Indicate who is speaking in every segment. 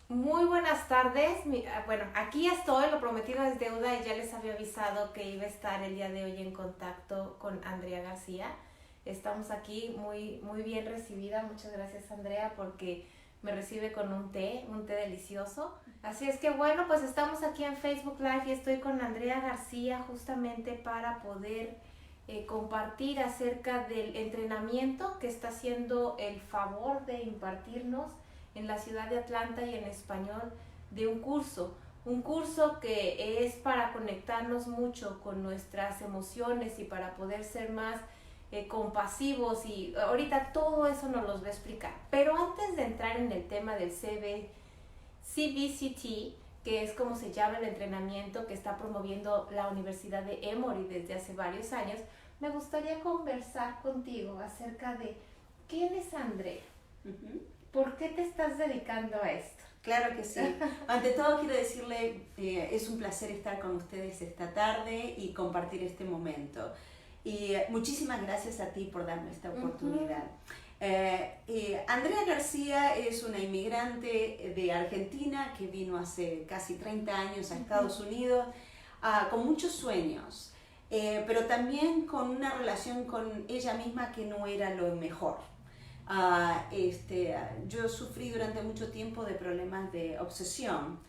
Speaker 1: Muy buenas tardes. Bueno, aquí estoy, lo prometido es deuda y ya les había avisado que iba a estar el día de hoy en contacto con Andrea García. Estamos aquí muy bien recibida. Muchas gracias, Andrea, porque me recibe con un té delicioso. Así es que bueno, pues estamos aquí en Facebook Live y estoy con Andrea García justamente para poder compartir acerca del entrenamiento que está haciendo el favor de impartirnos en la ciudad de Atlanta y en español de un curso que es para conectarnos mucho con nuestras emociones y para poder ser más compasivos, y ahorita todo eso nos los va a explicar. Pero antes de entrar en el tema del CBCT, que es como se llama el entrenamiento que está promoviendo la Universidad de Emory desde hace varios años, me gustaría conversar contigo acerca de quién es Andrea. ¿Por qué te estás dedicando a esto?
Speaker 2: Claro que sí. Ante todo quiero decirle, es un placer estar con ustedes esta tarde y compartir este momento. Y muchísimas gracias a ti por darme esta oportunidad. Andrea García es una inmigrante de Argentina que vino hace casi 30 años a Estados Unidos con muchos sueños, pero también con una relación con ella misma que no era lo mejor. Yo sufrí durante mucho tiempo de problemas de obsesión,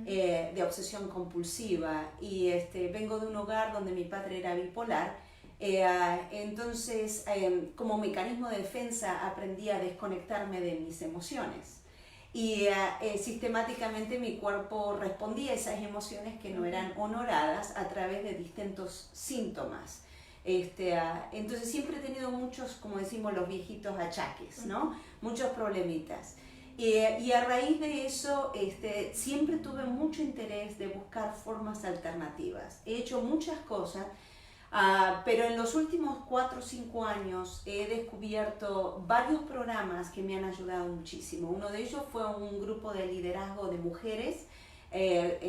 Speaker 2: de obsesión compulsiva, y vengo de un hogar donde mi padre era bipolar. Entonces, como mecanismo de defensa, aprendí a desconectarme de mis emociones. Y sistemáticamente mi cuerpo respondía a esas emociones que no eran honoradas a través de distintos síntomas. Entonces siempre he tenido muchos, como decimos los viejitos, achaques, ¿no? Muchos problemitas. Y a raíz de eso siempre tuve mucho interés de buscar formas alternativas. He hecho muchas cosas, pero en los últimos 4 o 5 años he descubierto varios programas que me han ayudado muchísimo. Uno de ellos fue un grupo de liderazgo de mujeres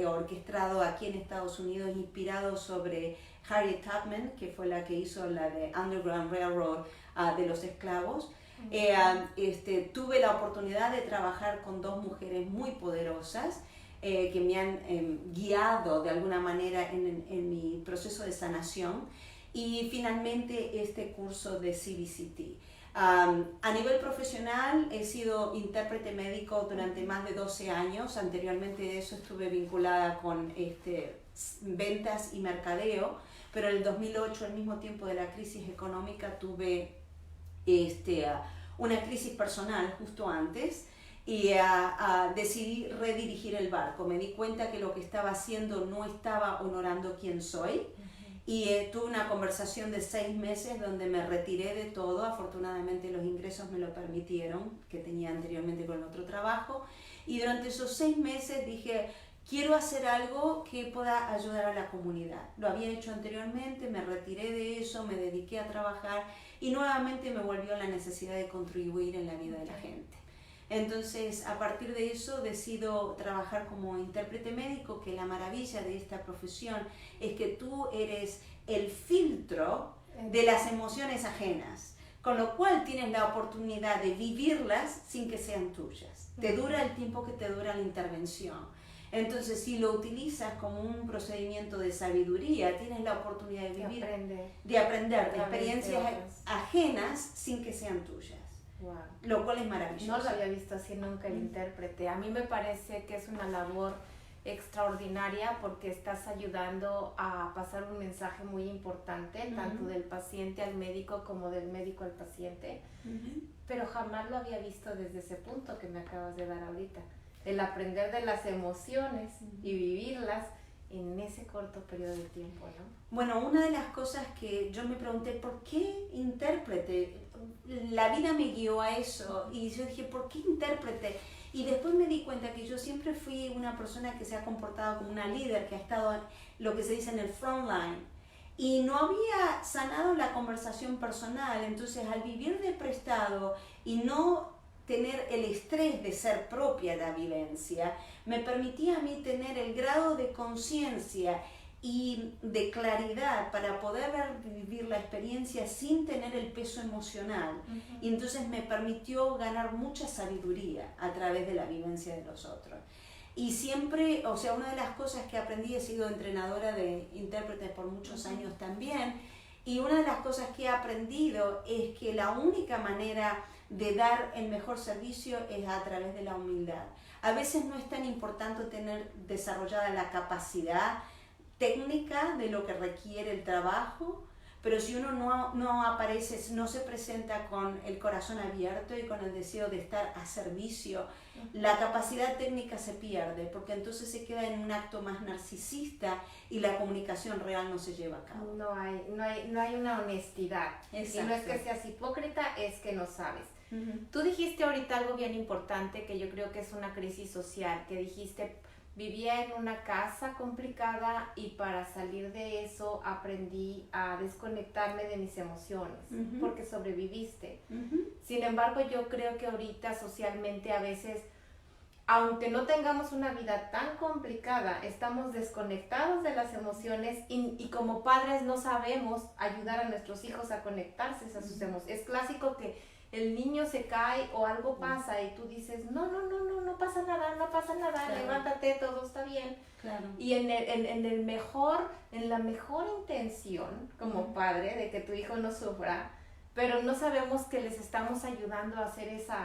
Speaker 2: orquestado aquí en Estados Unidos, inspirado sobre Harriet Tubman, que fue la que hizo la de Underground Railroad de los esclavos. Tuve la oportunidad de trabajar con 2 mujeres muy poderosas que me han guiado de alguna manera en mi proceso de sanación, y finalmente este curso de CBCT. A nivel profesional he sido intérprete médico durante más de 12 años. Anteriormente de eso estuve vinculada con ventas y mercadeo, pero en el 2008, al mismo tiempo de la crisis económica, tuve una crisis personal justo antes, y decidí redirigir el barco. Me di cuenta que lo que estaba haciendo no estaba honorando quién soy. Y tuve una conversación de 6 meses donde me retiré de todo. Afortunadamente los ingresos me lo permitieron, que tenía anteriormente con otro trabajo. Y durante esos 6 meses dije, quiero hacer algo que pueda ayudar a la comunidad. Lo había hecho anteriormente, me retiré de eso, me dediqué a trabajar y nuevamente me volvió la necesidad de contribuir en la vida de la gente. Entonces, a partir de eso decido trabajar como intérprete médico, que la maravilla de esta profesión es que tú eres el filtro de las emociones ajenas, con lo cual tienes la oportunidad de vivirlas sin que sean tuyas. Te dura el tiempo que te dura la intervención. Entonces, si lo utilizas como un procedimiento de sabiduría, tienes la oportunidad de vivir, de aprender de experiencias ajenas sin que sean tuyas.
Speaker 1: Wow.
Speaker 2: Lo cual es maravilloso.
Speaker 1: No lo había visto así nunca el intérprete. A mí me parece que es una labor extraordinaria porque estás ayudando a pasar un mensaje muy importante, tanto del paciente al médico como del médico al paciente. Pero jamás lo había visto desde ese punto que me acabas de dar ahorita. El aprender de las emociones y vivirlas en ese corto periodo de tiempo, ¿no?
Speaker 2: Bueno, una de las cosas que yo me pregunté, ¿por qué intérprete? La vida me guió a eso y yo dije, ¿por qué intérprete? Y después me di cuenta que yo siempre fui una persona que se ha comportado como una líder, que ha estado lo que se dice en el front line, y no había sanado la conversación personal. Entonces, al vivir de prestado y no tener el estrés de ser propia la vivencia, me permitía a mí tener el grado de conciencia y de claridad para poder vivir la experiencia sin tener el peso emocional. Y entonces me permitió ganar mucha sabiduría a través de la vivencia de los otros. Y siempre, o sea, una de las cosas que aprendí, he sido entrenadora de intérpretes por muchos años también, y una de las cosas que he aprendido es que la única manera de dar el mejor servicio es a través de la humildad. A veces no es tan importante tener desarrollada la capacidad técnica de lo que requiere el trabajo, pero si uno no aparece, no se presenta con el corazón abierto y con el deseo de estar a servicio, la capacidad técnica se pierde, porque entonces se queda en un acto más narcisista y la comunicación real no se lleva a cabo.
Speaker 1: No hay una honestidad.
Speaker 2: Exacto.
Speaker 1: Y no es que seas hipócrita, es que no sabes. Tú dijiste ahorita algo bien importante que yo creo que es una crisis social, que dijiste, vivía en una casa complicada y para salir de eso aprendí a desconectarme de mis emociones, porque sobreviviste. Sin embargo, yo creo que ahorita socialmente a veces, aunque no tengamos una vida tan complicada, estamos desconectados de las emociones y como padres no sabemos ayudar a nuestros hijos a conectarse a sus emociones. Es clásico que el niño se cae o algo pasa y tú dices, no pasa nada, claro. Levántate, todo está bien.
Speaker 2: Claro.
Speaker 1: Y en la mejor intención como padre de que tu hijo no sufra, pero no sabemos que les estamos ayudando a hacer esa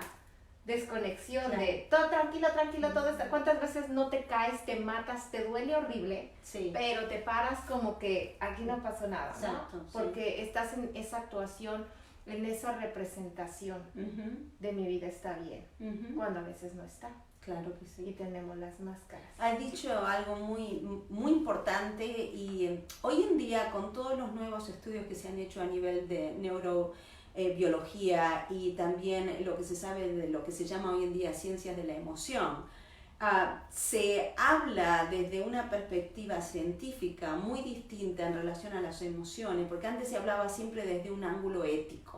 Speaker 1: desconexión, claro, de todo tranquilo, todo está. ¿Cuántas veces no te caes, te matas, te duele horrible,
Speaker 2: sí,
Speaker 1: pero te paras como que aquí no pasó nada, ¿no?
Speaker 2: Exacto,
Speaker 1: Porque
Speaker 2: sí,
Speaker 1: estás en esa actuación, en esa representación de mi vida está bien, cuando a veces no está.
Speaker 2: Claro que sí.
Speaker 1: Y tenemos las máscaras.
Speaker 2: Has dicho algo muy, muy importante y hoy en día con todos los nuevos estudios que se han hecho a nivel de neurobiología y también lo que se sabe de lo que se llama hoy en día ciencias de la emoción, se habla desde una perspectiva científica muy distinta en relación a las emociones, porque antes se hablaba siempre desde un ángulo ético.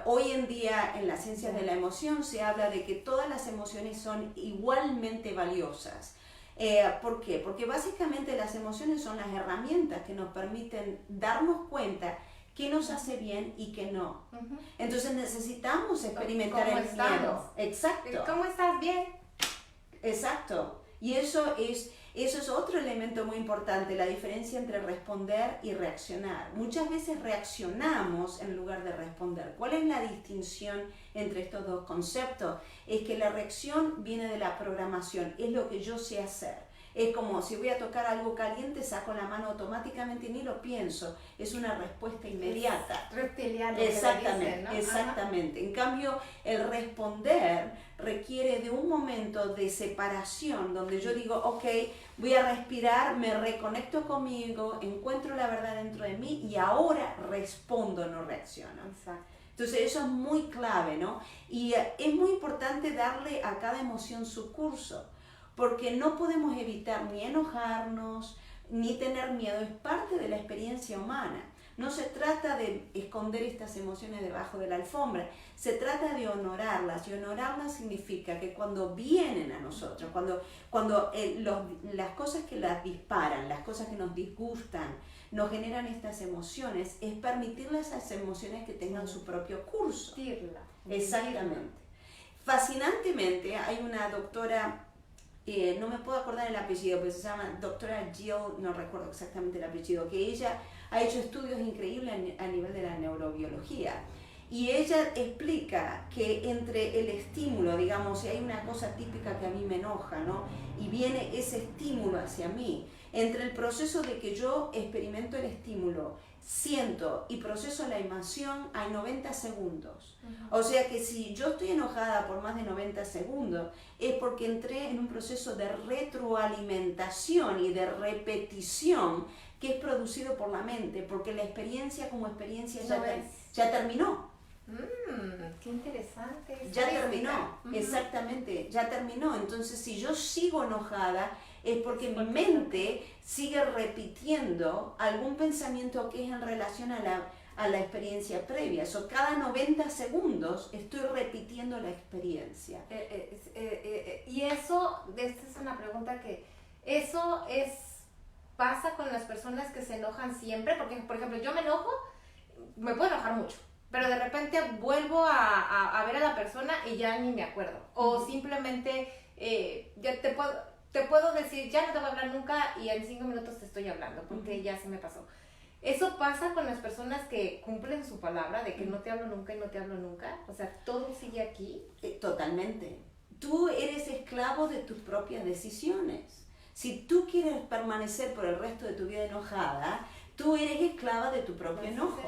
Speaker 2: Hoy en día en las ciencias de la emoción se habla de que todas las emociones son igualmente valiosas. ¿Por qué? Porque básicamente las emociones son las herramientas que nos permiten darnos cuenta qué nos hace bien y qué no. Entonces necesitamos experimentar el miedo. Exacto.
Speaker 1: ¿Cómo estás? Bien.
Speaker 2: Exacto. Y eso es otro elemento muy importante, la diferencia entre responder y reaccionar. Muchas veces reaccionamos en lugar de responder. ¿Cuál es la distinción entre estos dos conceptos? Es que la reacción viene de la programación, es lo que yo sé hacer. Es como si voy a tocar algo caliente, saco la mano automáticamente y ni lo pienso. Es una respuesta inmediata.
Speaker 1: Es reptiliano.
Speaker 2: Exactamente,
Speaker 1: Dicen, ¿no?
Speaker 2: exactamente. En cambio, el responder requiere de un momento de separación donde yo digo, ok, voy a respirar, me reconecto conmigo, encuentro la verdad dentro de mí y ahora respondo, no reacciono.
Speaker 1: Exacto.
Speaker 2: Entonces eso es muy clave, ¿no? Y es muy importante darle a cada emoción su curso, porque no podemos evitar ni enojarnos, ni tener miedo, es parte de la experiencia humana. No se trata de esconder estas emociones debajo de la alfombra, se trata de honorarlas, y honorarlas significa que cuando vienen a nosotros, cuando las cosas que las disparan, las cosas que nos disgustan, nos generan estas emociones, es permitirles a esas emociones que tengan su propio curso. Exactamente. Fascinantemente, hay una doctora, no me puedo acordar el apellido, pero se llama doctora Jill, no recuerdo exactamente el apellido, que ella ha hecho estudios increíbles a nivel de la neurobiología. Y ella explica que entre el estímulo, digamos, si hay una cosa típica que a mí me enoja, ¿no? Y viene ese estímulo hacia mí, entre el proceso de que yo experimento el estímulo, siento y proceso la emoción, hay 90 segundos. O sea que si yo estoy enojada por más de 90 segundos, es porque entré en un proceso de retroalimentación y de repetición que es producido por la mente, porque la experiencia como experiencia ya terminó.
Speaker 1: Qué interesante.
Speaker 2: Ya terminó, exactamente, ya terminó. Entonces, si yo sigo enojada, es porque mi mente sigue repitiendo algún pensamiento que es en relación a la experiencia previa. Cada 90 segundos estoy repitiendo la experiencia.
Speaker 1: Y eso, esta es una pregunta que, eso es pasa con las personas que se enojan siempre, porque por ejemplo yo me enojo, me puedo enojar mucho, pero de repente vuelvo a ver a la persona y ya ni me acuerdo, o simplemente ya te puedo decir, ya no te voy a hablar nunca y en 5 minutos te estoy hablando, porque ya se me pasó. Eso pasa con las personas que cumplen su palabra de que no te hablo nunca y no te hablo nunca, o sea, todo sigue aquí.
Speaker 2: Totalmente. Tú eres esclavo de tus propias decisiones. Si tú quieres permanecer por el resto de tu vida enojada, tú eres esclava de tu propio enojo.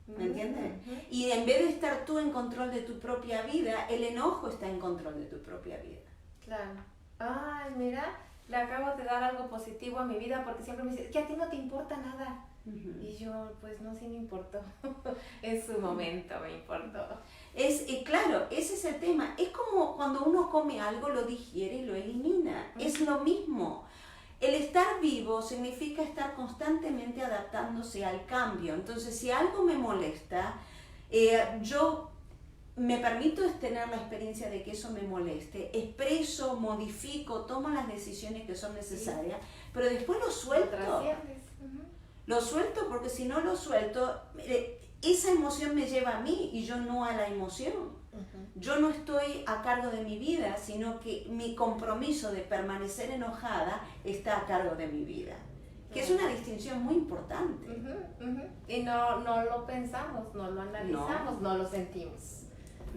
Speaker 2: ¿Me entiendes? Y en vez de estar tú en control de tu propia vida, el enojo está en control de tu propia vida.
Speaker 1: Claro. Ay, mira, le acabo de dar algo positivo a mi vida porque siempre me dice, que a ti no te importa nada. Y yo, pues no, sí me importó. En su momento me importó.
Speaker 2: Claro, ese es el tema. Es como cuando uno come algo, lo digiere y lo elimina. Es lo mismo. El estar vivo significa estar constantemente adaptándose al cambio. Entonces, si algo me molesta, yo me permito tener la experiencia de que eso me moleste, expreso, modifico, tomo las decisiones que son necesarias, pero después lo suelto. Lo suelto porque si no lo suelto, esa emoción me lleva a mí y yo no a la emoción. Yo no estoy a cargo de mi vida, sino que mi compromiso de permanecer enojada está a cargo de mi vida. Que es una distinción muy importante.
Speaker 1: Y no lo pensamos, no lo analizamos, no lo sentimos.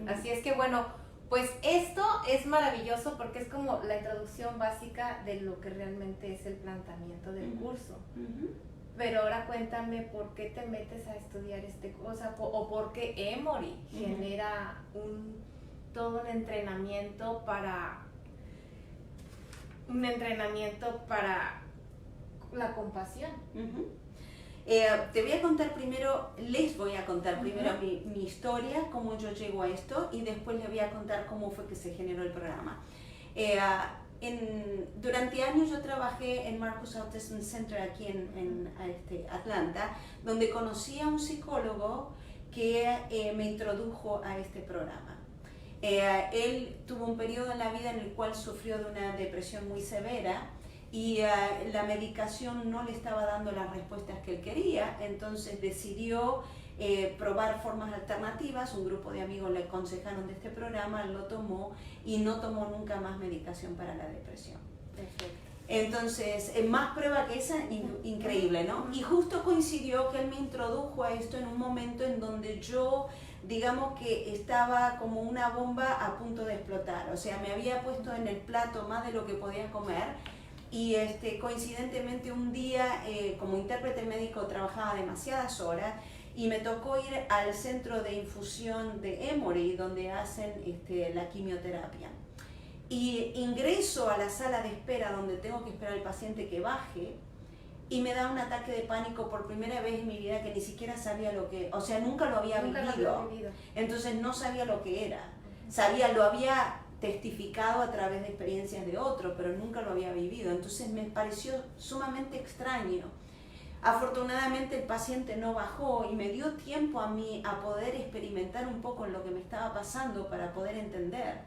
Speaker 1: Así es que bueno, pues esto es maravilloso porque es como la introducción básica de lo que realmente es el planteamiento del curso. Pero ahora cuéntame por qué te metes a estudiar este cosa o por qué Emory genera todo un entrenamiento para la compasión.
Speaker 2: Te voy a contar primero, les voy a contar primero mi historia, cómo yo llego a esto, y después les voy a contar cómo fue que se generó el programa. Durante años yo trabajé en Marcus Autism Center aquí en Atlanta, donde conocí a un psicólogo que me introdujo a este programa. Él tuvo un periodo en la vida en el cual sufrió de una depresión muy severa y la medicación no le estaba dando las respuestas que él quería, entonces decidió probar formas alternativas. Un grupo de amigos le aconsejaron de este programa, él lo tomó y no tomó nunca más medicación para la depresión.
Speaker 1: Perfecto.
Speaker 2: Entonces, más prueba que esa, increíble, ¿no? Y justo coincidió que él me introdujo a esto en un momento en donde yo, digamos que estaba como una bomba a punto de explotar, o sea, me había puesto en el plato más de lo que podía comer. Y coincidentemente un día, como intérprete médico, trabajaba demasiadas horas y me tocó ir al centro de infusión de Emory, donde hacen la quimioterapia. Y ingreso a la sala de espera, donde tengo que esperar al paciente que baje, y me da un ataque de pánico por primera vez en mi vida, que ni siquiera sabía lo que, o sea, nunca lo había vivido. Entonces no sabía lo que era. Lo había testificado a través de experiencias de otros, pero nunca lo había vivido. Entonces me pareció sumamente extraño. Afortunadamente el paciente no bajó y me dio tiempo a mí a poder experimentar un poco en lo que me estaba pasando para poder entender.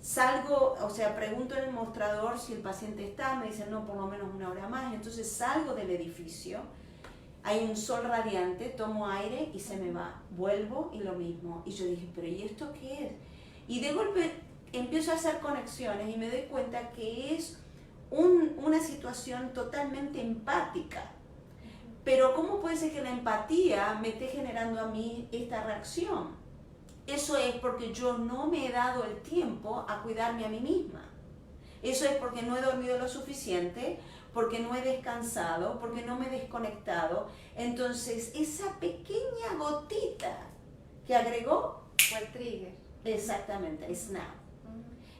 Speaker 2: Salgo, o sea, pregunto en el mostrador si el paciente está, me dicen no, por lo menos 1 hora más. Entonces salgo del edificio, hay un sol radiante, tomo aire y se me va. Vuelvo y lo mismo. Y yo dije, pero ¿y esto qué es? Y de golpe empiezo a hacer conexiones y me doy cuenta que es una situación totalmente empática. Pero ¿cómo puede ser que la empatía me esté generando a mí esta reacción? Eso es porque yo no me he dado el tiempo a cuidarme a mí misma. Eso es porque no he dormido lo suficiente, porque no he descansado, porque no me he desconectado. Entonces, esa pequeña gotita que agregó
Speaker 1: fue el trigger.
Speaker 2: Exactamente, snap.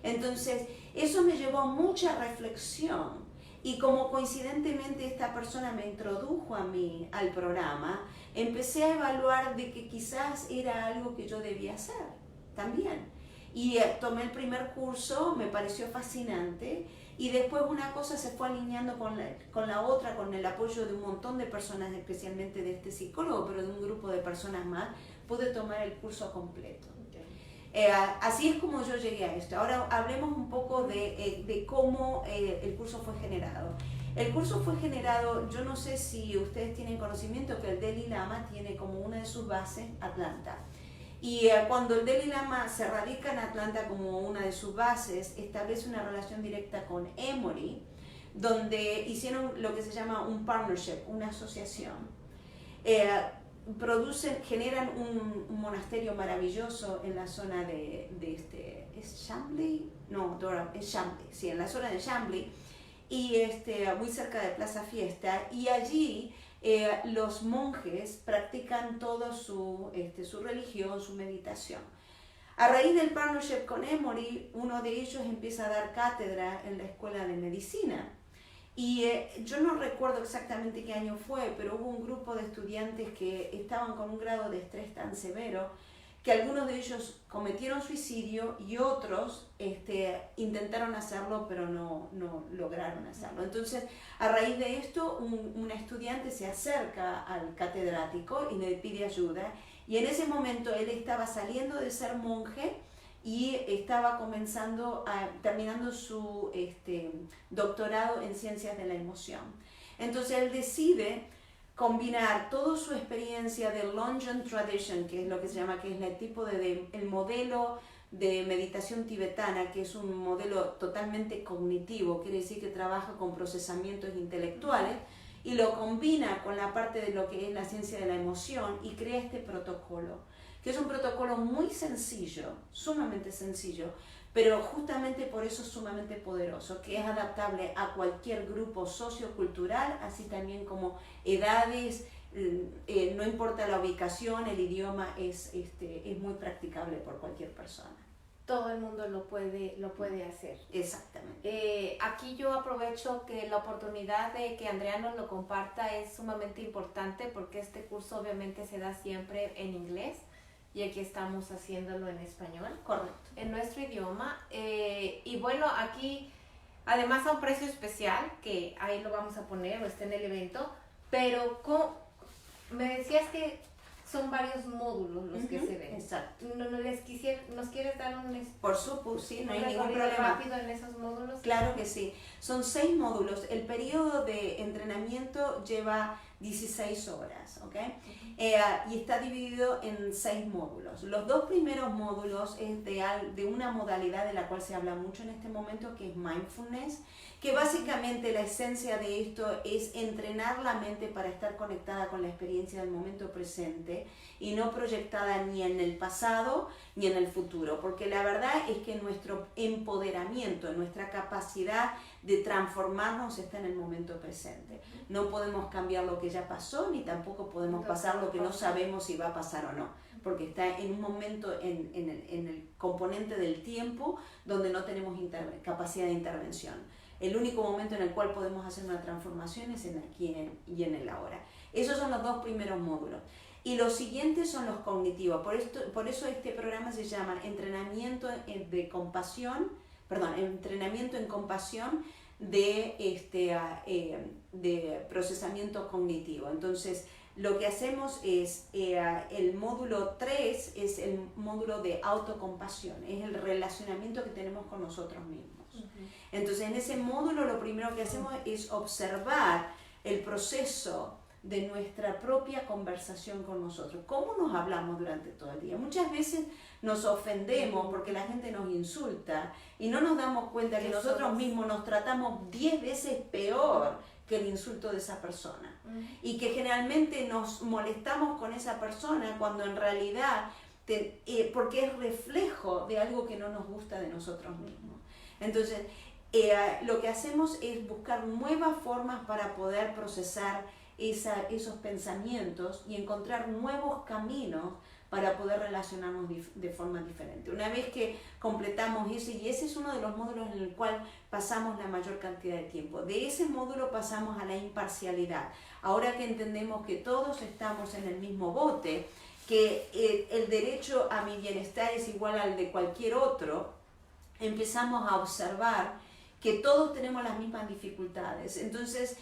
Speaker 2: Entonces, eso me llevó a mucha reflexión y como coincidentemente esta persona me introdujo a mí al programa, empecé a evaluar de que quizás era algo que yo debía hacer también. Y tomé el primer curso, me pareció fascinante y después una cosa se fue alineando con la otra, con el apoyo de un montón de personas, especialmente de este psicólogo, pero de un grupo de personas más, pude tomar el curso completo. Así es como yo llegué a esto. Ahora hablemos un poco de cómo el curso fue generado. El curso fue generado, yo no sé si ustedes tienen conocimiento que el Dalai Lama tiene como una de sus bases Atlanta. Y cuando el Dalai Lama se radica en Atlanta como una de sus bases, establece una relación directa con Emory, donde hicieron lo que se llama un partnership, una asociación. Generan un monasterio maravilloso en la zona ¿es Chambly? No, es Chambly, sí, en la zona de Chambly, y muy cerca de Plaza Fiesta, y allí los monjes practican todo su religión, su meditación. A raíz del partnership con Emory, uno de ellos empieza a dar cátedra en la escuela de medicina. Y yo no recuerdo exactamente qué año fue, pero hubo un grupo de estudiantes que estaban con un grado de estrés tan severo que algunos de ellos cometieron suicidio y otros intentaron hacerlo, pero no lograron hacerlo. Entonces, a raíz de esto, un estudiante se acerca al catedrático y le pide ayuda. Y en ese momento él estaba saliendo de ser monje y estaba terminando su doctorado en ciencias de la emoción. Entonces él decide combinar toda su experiencia de Longyen Tradition, que es lo que se llama, que es el modelo de meditación tibetana, que es un modelo totalmente cognitivo, quiere decir que trabaja con procesamientos intelectuales, y lo combina con la parte de lo que es la ciencia de la emoción y crea este protocolo, que es un protocolo muy sencillo, sumamente sencillo, pero justamente por eso es sumamente poderoso, que es adaptable a cualquier grupo sociocultural, así también como edades, no importa la ubicación, el idioma es muy practicable por cualquier persona.
Speaker 1: Todo el mundo lo puede hacer.
Speaker 2: Exactamente.
Speaker 1: Aquí yo aprovecho que la oportunidad de que Andrea nos lo comparta es sumamente importante, porque este curso obviamente se da siempre en inglés y aquí estamos haciéndolo en español.
Speaker 2: Correcto.
Speaker 1: En nuestro idioma. Y bueno, aquí además a un precio especial, que ahí lo vamos a poner o está en el evento, pero me decías que son varios módulos los que se ven.
Speaker 2: Exacto.
Speaker 1: ¿Nos quieres dar
Speaker 2: Por supuesto, sí, no hay ningún problema.
Speaker 1: Rápido en esos módulos?
Speaker 2: Claro que sí. Son 6 módulos. El periodo de entrenamiento lleva 16 horas, ¿ok? Y está dividido en 6 módulos. Los 2 primeros módulos es de una modalidad de la cual se habla mucho en este momento, que es mindfulness, que básicamente la esencia de esto es entrenar la mente para estar conectada con la experiencia del momento presente y no proyectada ni en el pasado ni en el futuro, porque la verdad es que nuestro empoderamiento, nuestra capacidad de transformarnos está en el momento presente. No podemos cambiar lo que ya pasó, ni tampoco podemos pasar lo que no sabemos si va a pasar o no, porque está en un momento en el componente del tiempo donde no tenemos capacidad de intervención. El único momento en el cual podemos hacer una transformación es en aquí y en el ahora. Esos son los 2 primeros módulos. Y los siguientes son los cognitivos. Por eso este programa se llama Entrenamiento en Compasión de procesamiento cognitivo. Entonces, lo que hacemos es, el módulo 3 es el módulo de autocompasión, es el relacionamiento que tenemos con nosotros mismos. Entonces, en ese módulo lo primero que hacemos es observar el proceso de nuestra propia conversación con nosotros. ¿Cómo nos hablamos durante todo el día? Muchas veces nos ofendemos porque la gente nos insulta y no nos damos cuenta que nosotros mismos nos tratamos 10 veces peor que el insulto de esa persona. Y que generalmente nos molestamos con esa persona cuando en realidad, porque es reflejo de algo que no nos gusta de nosotros mismos. Entonces, lo que hacemos es buscar nuevas formas para poder procesar esos pensamientos y encontrar nuevos caminos para poder relacionarnos de forma diferente. Una vez que completamos ese, y ese es uno de los módulos en el cual pasamos la mayor cantidad de tiempo, de ese módulo pasamos a la imparcialidad. Ahora que entendemos que todos estamos en el mismo bote, que el derecho a mi bienestar es igual al de cualquier otro, empezamos a observar que todos tenemos las mismas dificultades. Entonces,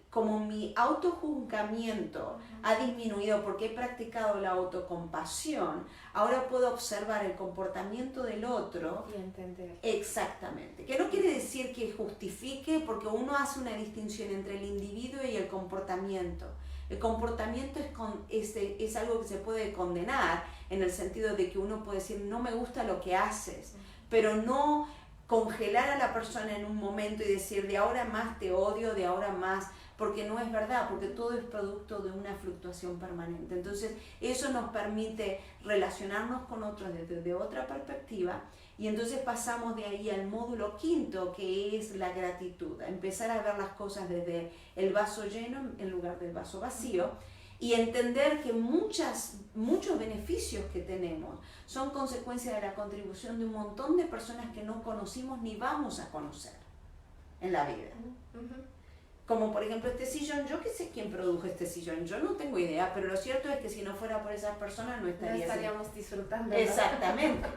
Speaker 2: como mi autojuzgamiento ha disminuido porque he practicado la autocompasión, ahora puedo observar el comportamiento del otro
Speaker 1: y entender.
Speaker 2: Exactamente. Que no quiere decir que justifique, porque uno hace una distinción entre el individuo y el comportamiento. El comportamiento es algo que se puede condenar en el sentido de que uno puede decir no me gusta lo que haces, pero no congelar a la persona en un momento y decir de ahora más te odio, de ahora más, porque no es verdad, porque todo es producto de una fluctuación permanente. Entonces eso nos permite relacionarnos con otros desde otra perspectiva y entonces pasamos de ahí al módulo quinto, que es la gratitud, a empezar a ver las cosas desde el vaso lleno en lugar del vaso vacío y entender que muchos beneficios que tenemos son consecuencia de la contribución de un montón de personas que no conocimos ni vamos a conocer en la vida. Como por ejemplo este sillón, yo qué sé quién produjo este sillón, yo no tengo idea, pero lo cierto es que si no fuera por esas personas no
Speaker 1: estaríamos disfrutando.
Speaker 2: Exactamente.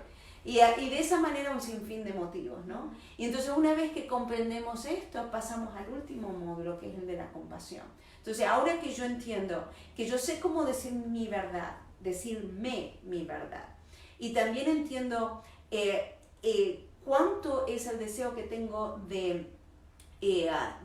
Speaker 2: Y de esa manera un sinfín de motivos, ¿no? Y entonces una vez que comprendemos esto, pasamos al último módulo, que es el de la compasión. Entonces ahora que yo entiendo, que yo sé cómo decir mi verdad, decirme mi verdad, y también entiendo cuánto es el deseo que tengo de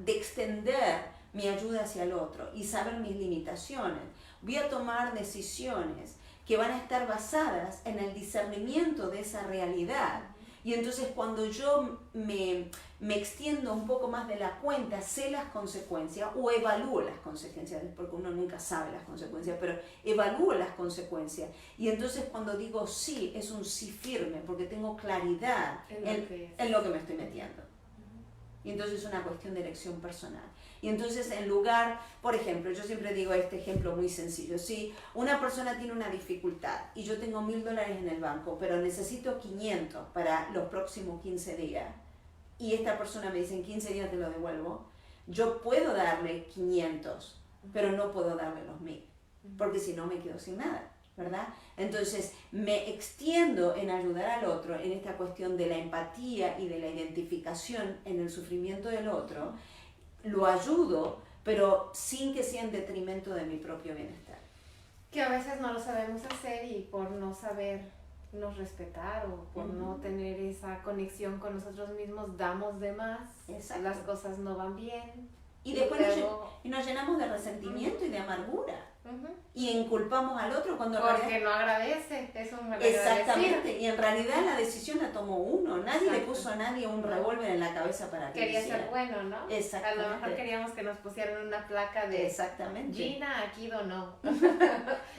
Speaker 2: extender mi ayuda hacia el otro y saber mis limitaciones, voy a tomar decisiones que van a estar basadas en el discernimiento de esa realidad. Y entonces cuando yo me extiendo un poco más de la cuenta, sé las consecuencias o evalúo las consecuencias, porque uno nunca sabe las consecuencias, pero evalúo las consecuencias. Y entonces cuando digo sí, es un sí firme, porque tengo claridad en lo que me estoy metiendo. Y entonces es una cuestión de elección personal. Y entonces en lugar, por ejemplo, yo siempre digo este ejemplo muy sencillo, si una persona tiene una dificultad y yo tengo $1,000 en el banco, pero necesito 500 para los próximos 15 días, y esta persona me dice en 15 días te lo devuelvo, yo puedo darle 500, pero no puedo darle los 1,000, porque si no me quedo sin nada, ¿verdad? Entonces me extiendo en ayudar al otro en esta cuestión de la empatía y de la identificación en el sufrimiento del otro, lo ayudo, pero sin que sea en detrimento de mi propio bienestar.
Speaker 1: Que a veces no lo sabemos hacer y por no sabernos respetar o por no tener esa conexión con nosotros mismos, damos de más,
Speaker 2: Exacto.
Speaker 1: Las cosas no van bien.
Speaker 2: Y después nos llenamos de resentimiento y de amargura. Y inculpamos al otro cuando
Speaker 1: porque no agradece, es un
Speaker 2: exactamente, y en realidad la decisión la tomó uno, nadie
Speaker 1: Exacto.
Speaker 2: le puso a nadie un revólver en la cabeza para que
Speaker 1: quería ser bueno, ¿no?
Speaker 2: Exactamente.
Speaker 1: A lo mejor queríamos que nos pusieran una placa de
Speaker 2: exactamente.
Speaker 1: Gina aquí donó.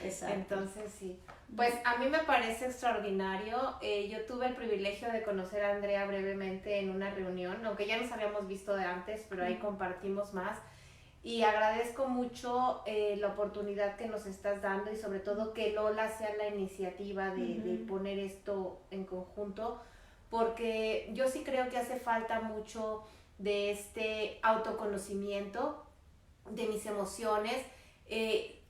Speaker 2: Exacto.
Speaker 1: Entonces sí, pues a mí me parece extraordinario. Yo tuve el privilegio de conocer a Andrea brevemente en una reunión, aunque ya nos habíamos visto de antes, pero ahí compartimos más. Y agradezco mucho la oportunidad que nos estás dando y sobre todo que Lola sea la iniciativa de poner esto en conjunto, porque yo sí creo que hace falta mucho de este autoconocimiento de mis emociones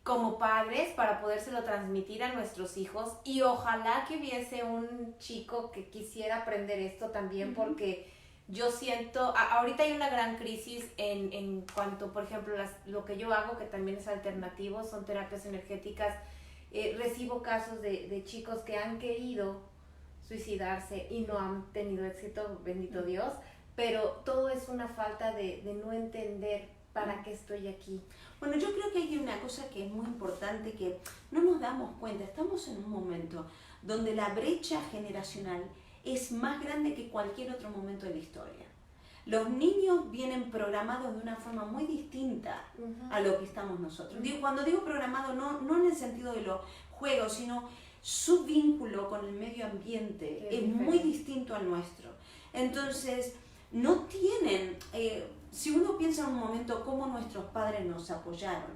Speaker 1: como padres para podérselo transmitir a nuestros hijos, y ojalá que hubiese un chico que quisiera aprender esto también, porque yo siento, ahorita hay una gran crisis en cuanto, por ejemplo, lo que yo hago, que también es alternativo, son terapias energéticas. Recibo casos de chicos que han querido suicidarse y no han tenido éxito, bendito Dios, pero todo es una falta de no entender para qué estoy aquí.
Speaker 2: Bueno, yo creo que hay una cosa que es muy importante, que no nos damos cuenta, estamos en un momento donde la brecha generacional es más grande que cualquier otro momento de la historia. Los niños vienen programados de una forma muy distinta a lo que estamos nosotros. Cuando digo programado, no en el sentido de los juegos, sino su vínculo con el medio ambiente es muy distinto al nuestro. Entonces, no tienen, si uno piensa en un momento cómo nuestros padres nos apoyaron,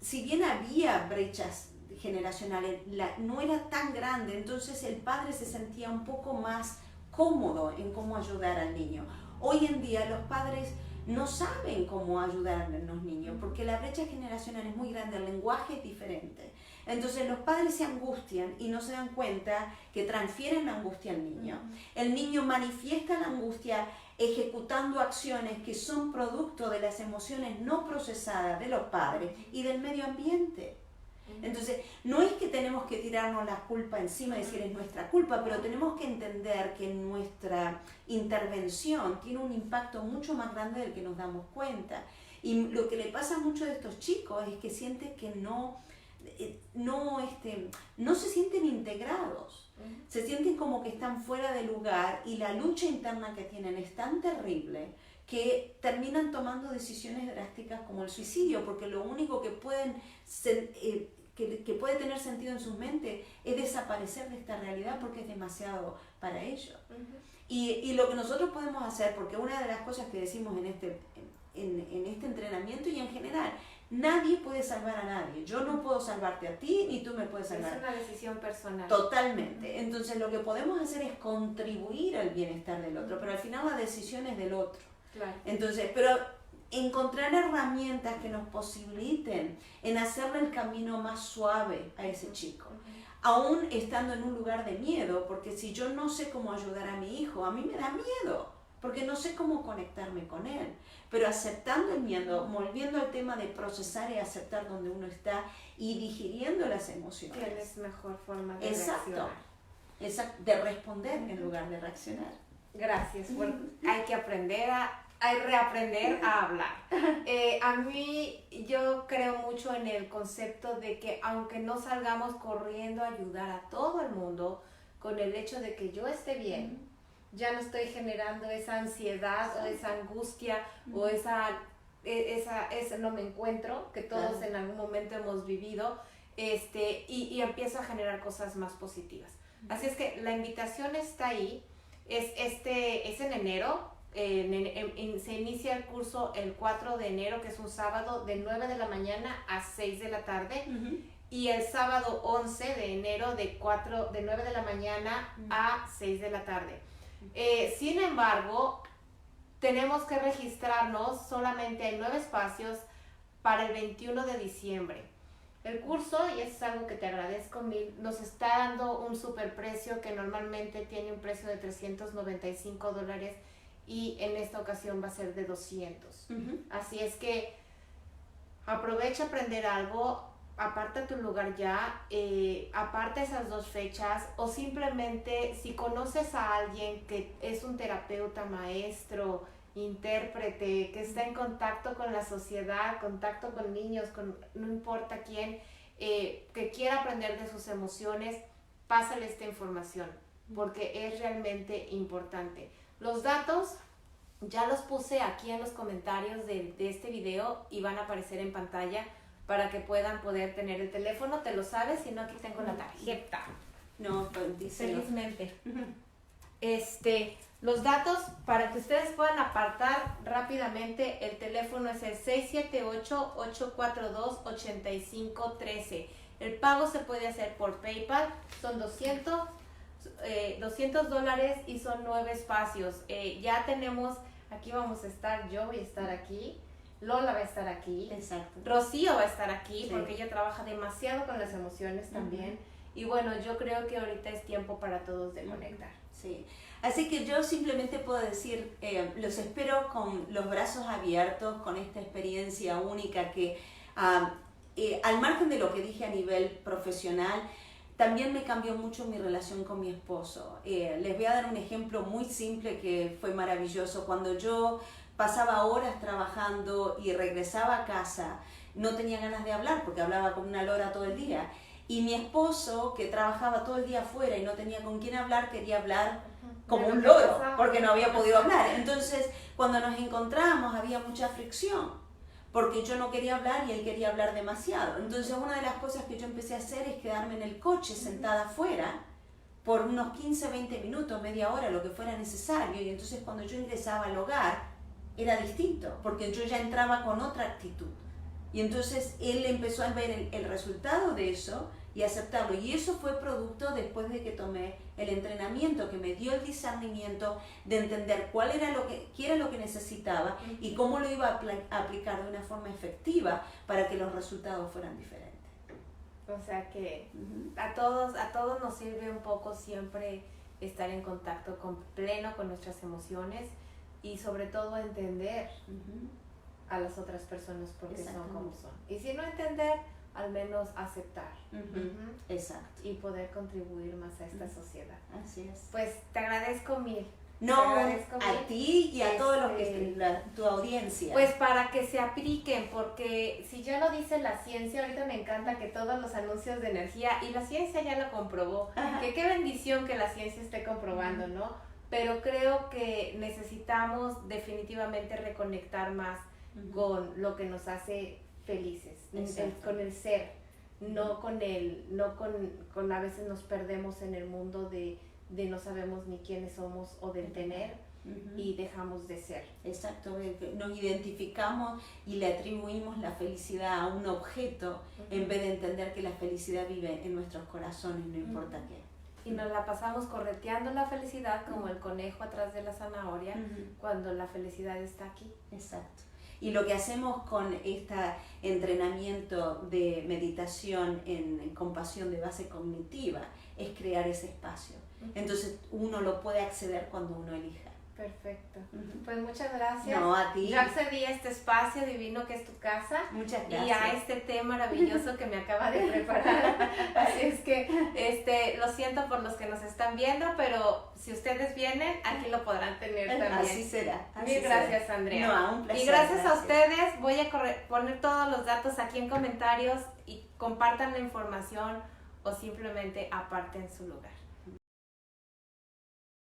Speaker 2: si bien había brechas generacionales, no era tan grande, entonces el padre se sentía un poco más cómodo en cómo ayudar al niño. Hoy en día los padres no saben cómo ayudar a los niños, porque la brecha generacional es muy grande, el lenguaje es diferente. Entonces los padres se angustian y no se dan cuenta que transfieren la angustia al niño. El niño manifiesta la angustia ejecutando acciones que son producto de las emociones no procesadas de los padres y del medio ambiente. Entonces, no es que tenemos que tirarnos la culpa encima y decir es nuestra culpa, pero tenemos que entender que nuestra intervención tiene un impacto mucho más grande del que nos damos cuenta. Y lo que le pasa a muchos de estos chicos es que sienten que no se sienten integrados, se sienten como que están fuera de lugar, y la lucha interna que tienen es tan terrible que terminan tomando decisiones drásticas como el suicidio, porque lo único que que puede tener sentido en su mente es desaparecer de esta realidad porque es demasiado para ellos. Y lo que nosotros podemos hacer, porque una de las cosas que decimos en este entrenamiento y en general, nadie puede salvar a nadie. Yo no puedo salvarte a ti, ni tú me puedes salvar.
Speaker 1: Es una decisión personal.
Speaker 2: Totalmente. Entonces lo que podemos hacer es contribuir al bienestar del otro, pero al final la decisión es del otro.
Speaker 1: Claro.
Speaker 2: Entonces, pero encontrar herramientas que nos posibiliten en hacerle el camino más suave a ese chico, aún estando en un lugar de miedo, porque si yo no sé cómo ayudar a mi hijo, a mí me da miedo, porque no sé cómo conectarme con él. Pero aceptando el miedo, volviendo al tema de procesar y aceptar donde uno está y digiriendo las emociones.
Speaker 1: Tienes mejor forma de reaccionar.
Speaker 2: Exacto, de responder en lugar de reaccionar.
Speaker 1: Gracias. Bueno, hay que reaprender a hablar. A mí, yo creo mucho en el concepto de que aunque no salgamos corriendo a ayudar a todo el mundo, con el hecho de que yo esté bien, ya no estoy generando esa ansiedad o esa angustia o esa no me encuentro, que todos en algún momento hemos vivido, y empiezo a generar cosas más positivas. Así es que la invitación está ahí, es en enero, se inicia el curso el 4 de enero, que es un sábado, de 9 de la mañana a 6 de la tarde, y el sábado 11 de enero de 9 de la mañana a 6 de la tarde. Sin embargo, tenemos que registrarnos, solamente hay 9 espacios para el 21 de diciembre. El curso, y eso es algo que te agradezco mil, nos está dando un superprecio que normalmente tiene un precio de $395 y en esta ocasión va a ser de 200. Así es que aprovecha a aprender algo, aparta tu lugar ya, aparta esas 2 fechas, o simplemente si conoces a alguien que es un terapeuta, maestro, intérprete, que está en contacto con la sociedad, contacto con niños, no importa quién, que quiera aprender de sus emociones, pásale esta información, porque es realmente importante. Los datos ya los puse aquí en los comentarios de este video y van a aparecer en pantalla para que puedan poder tener el teléfono. Te lo sabes, si no, aquí tengo la tarjeta.
Speaker 2: No,
Speaker 1: felizmente. Los datos, para que ustedes puedan apartar rápidamente, el teléfono es el 678-842-8513. El pago se puede hacer por PayPal, son $200 y son 9 espacios. Ya tenemos, aquí vamos a estar, yo voy a estar aquí, Lola va a estar aquí,
Speaker 2: exacto,
Speaker 1: Rocío va a estar aquí, porque ella trabaja demasiado con las emociones también. Y bueno, yo creo que ahorita es tiempo para todos de conectar.
Speaker 2: Sí. Así que yo simplemente puedo decir, los espero con los brazos abiertos, con esta experiencia única que, al margen de lo que dije a nivel profesional, también me cambió mucho mi relación con mi esposo. Les voy a dar un ejemplo muy simple que fue maravilloso. Cuando yo pasaba horas trabajando y regresaba a casa, no tenía ganas de hablar porque hablaba con una lora todo el día. Y mi esposo, que trabajaba todo el día afuera y no tenía con quién hablar, quería hablar como un loro, porque no había podido hablar. Entonces, cuando nos encontramos había mucha fricción, porque yo no quería hablar y él quería hablar demasiado. Entonces, una de las cosas que yo empecé a hacer es quedarme en el coche sentada afuera por unos 15, 20 minutos, media hora, lo que fuera necesario. Y entonces cuando yo ingresaba al hogar era distinto, porque yo ya entraba con otra actitud. Y entonces él empezó a ver el resultado de eso y aceptarlo. Y eso fue producto después de que tomé el entrenamiento, que me dio el discernimiento de entender qué era lo que necesitaba y cómo lo iba a aplicar de una forma efectiva para que los resultados fueran diferentes.
Speaker 1: O sea que a todos nos sirve un poco siempre estar en contacto pleno con nuestras emociones y sobre todo entender a las otras personas porque son como son. Y si no entender, al menos aceptar.
Speaker 2: Exacto.
Speaker 1: Y poder contribuir más a esta sociedad.
Speaker 2: Así es.
Speaker 1: Pues te agradezco mil.
Speaker 2: No, a ti y a todos los que tu audiencia.
Speaker 1: Pues para que se apliquen, porque si ya lo dice la ciencia, ahorita me encanta que todos los anuncios de energía, y la ciencia ya lo comprobó, que qué bendición que la ciencia esté comprobando, ¿no? Pero creo que necesitamos definitivamente reconectar más con lo que nos hace felices, con el ser, no con a veces nos perdemos en el mundo de no sabemos ni quiénes somos o del tener y dejamos de ser.
Speaker 2: Exacto, nos identificamos y le atribuimos la felicidad a un objeto en vez de entender que la felicidad vive en nuestros corazones, no importa qué.
Speaker 1: Y nos la pasamos correteando la felicidad como el conejo atrás de la zanahoria cuando la felicidad está aquí.
Speaker 2: Exacto. Y lo que hacemos con este entrenamiento de meditación en compasión de base cognitiva es crear ese espacio. Entonces uno lo puede acceder cuando uno elija.
Speaker 1: Perfecto. Pues muchas gracias.
Speaker 2: No, a ti.
Speaker 1: Yo accedí a este espacio divino que es tu casa.
Speaker 2: Muchas gracias.
Speaker 1: Y a este té maravilloso que me acaba de preparar. Así es que lo siento por los que nos están viendo, pero si ustedes vienen, aquí lo podrán tener también.
Speaker 2: Así será.
Speaker 1: Mil gracias, Andrea.
Speaker 2: No, un placer.
Speaker 1: Y gracias a ustedes. Voy a poner todos los datos aquí en comentarios y compartan la información o simplemente aparten su lugar.